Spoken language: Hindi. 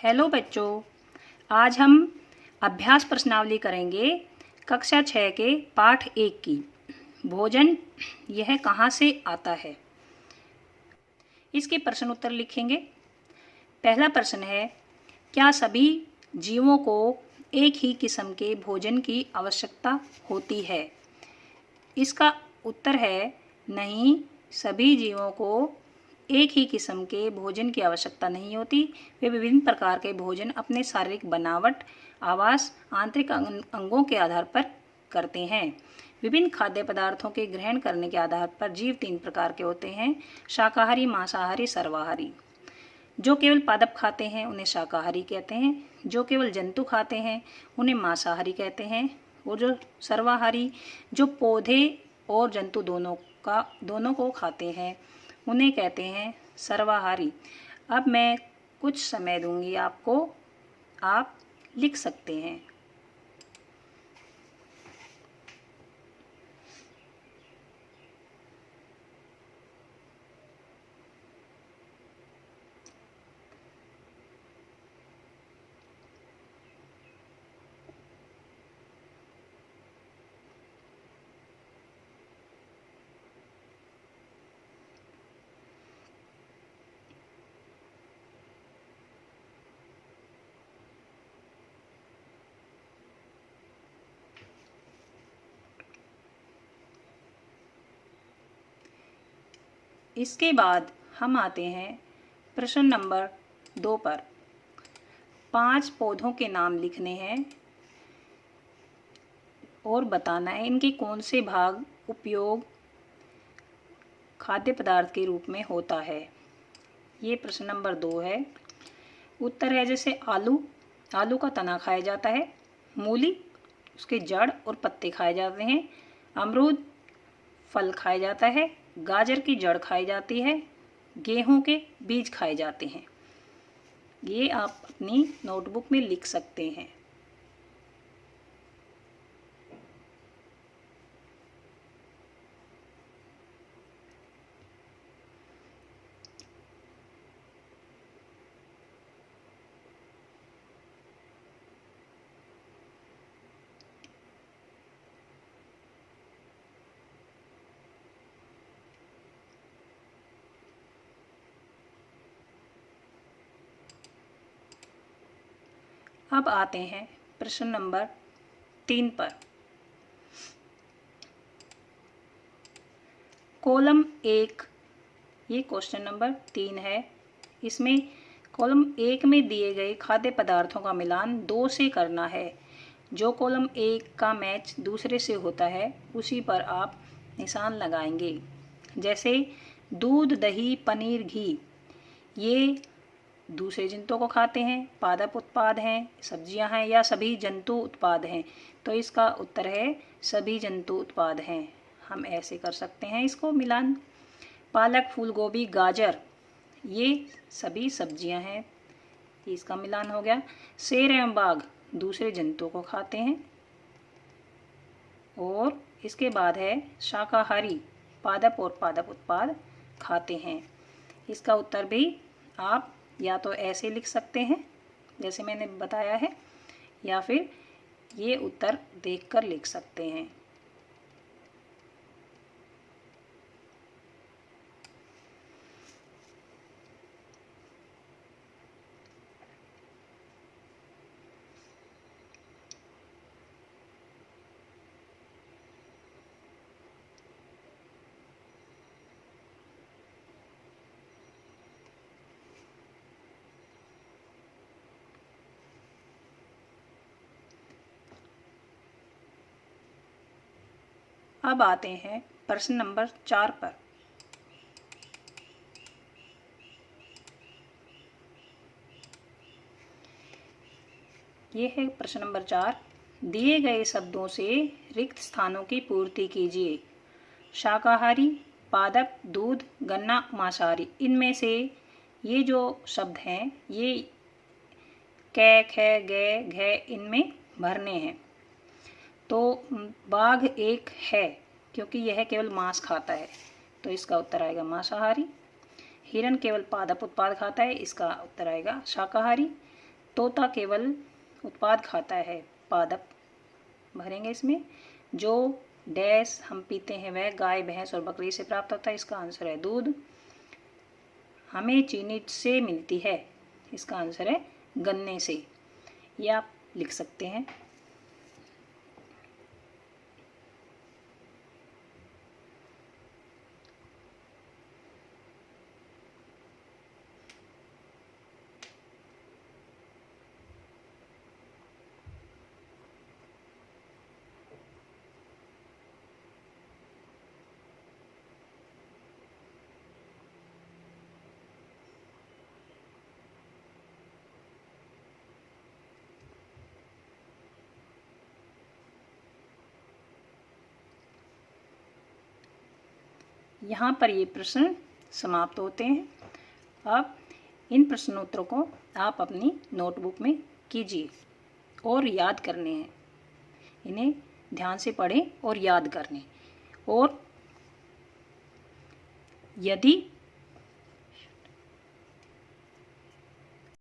हेलो बच्चों, आज हम अभ्यास प्रश्नावली करेंगे कक्षा 6 के पाठ 1 की। भोजन यह कहाँ से आता है, इसके प्रश्न उत्तर लिखेंगे। पहला प्रश्न है, क्या सभी जीवों को एक ही किस्म के भोजन की आवश्यकता होती है? इसका उत्तर है नहीं, सभी जीवों को एक ही किस्म के भोजन की आवश्यकता नहीं होती। वे विभिन्न प्रकार के भोजन अपने शारीरिक बनावट, आवास, आंतरिक अंगों के आधार पर करते हैं। विभिन्न खाद्य पदार्थों के ग्रहण करने के आधार पर जीव 3 प्रकार के होते हैं: शाकाहारी, मांसाहारी, सर्वाहारी। जो केवल पादप खाते हैं उन्हें शाकाहारी कहते हैं। जो केवल जंतु खाते हैं उन्हें मांसाहारी कहते हैं। और जो सर्वाहारी, जो पौधे और जंतु दोनों को खाते हैं, उन्हें कहते हैं सर्वाहारी। अब मैं कुछ समय दूंगी आपको, आप लिख सकते हैं। इसके बाद हम आते हैं प्रश्न नंबर 2 पर। 5 पौधों के नाम लिखने हैं और बताना है इनके कौन से भाग उपयोग खाद्य पदार्थ के रूप में होता है। ये प्रश्न नंबर 2 है। उत्तर है जैसे आलू का तना खाया जाता है। मूली, उसके जड़ और पत्ते खाए जाते हैं। अमरूद फल खाया जाता है। गाजर की जड़ खाई जाती है। गेहूं के बीज खाए जाते हैं। ये आप अपनी नोटबुक में लिख सकते हैं। अब आते हैं प्रश्न नंबर 3 पर। कॉलम 1, ये क्वेश्चन नंबर 3 है। इसमें कॉलम 1 में दिए गए खाद्य पदार्थों का मिलान 2 से करना है। जो कॉलम 1 का मैच दूसरे से होता है उसी पर आप निशान लगाएंगे। जैसे दूध, दही, पनीर, घी, ये दूसरे जंतुओं को खाते हैं, पादप उत्पाद हैं, सब्जियां हैं, या सभी जंतु उत्पाद हैं। तो इसका उत्तर है सभी जंतु उत्पाद हैं। हम ऐसे कर सकते हैं इसको मिलान। पालक, फूल गोभी, गाजर, ये सभी सब्जियां हैं, इसका मिलान हो गया। शेर एवं बाघ दूसरे जंतुओं को खाते हैं। और इसके बाद है शाकाहारी, पादप और पादप उत्पाद खाते हैं। इसका उत्तर भी आप या तो ऐसे लिख सकते हैं जैसे मैंने बताया है, या फिर ये उत्तर देखकर लिख सकते हैं। अब आते हैं प्रश्न नंबर 4 पर। ये है प्रश्न नंबर 4। दिए गए शब्दों से रिक्त स्थानों की पूर्ति कीजिए। शाकाहारी, पादप, दूध, गन्ना, मांसाहारी। इनमें से ये जो शब्द हैं ये कै, ख, गे, घे इनमें भरने हैं। तो बाघ एक है क्योंकि यह केवल मांस खाता है, तो इसका उत्तर आएगा मांसाहारी। हिरन केवल पादप उत्पाद खाता है, इसका उत्तर आएगा शाकाहारी। तोता केवल उत्पाद खाता है, पादप भरेंगे इसमें। जो डैश हम पीते हैं वह गाय, भैंस और बकरी से प्राप्त होता है, इसका आंसर है दूध। हमें चीनी से मिलती है, इसका आंसर है गन्ने से। ये आप लिख सकते हैं। यहाँ पर ये प्रश्न समाप्त होते हैं। अब इन प्रश्नोत्तरों को आप अपनी नोटबुक में कीजिए और याद करने हैं। इन्हें ध्यान से पढ़ें और याद करने। और यदि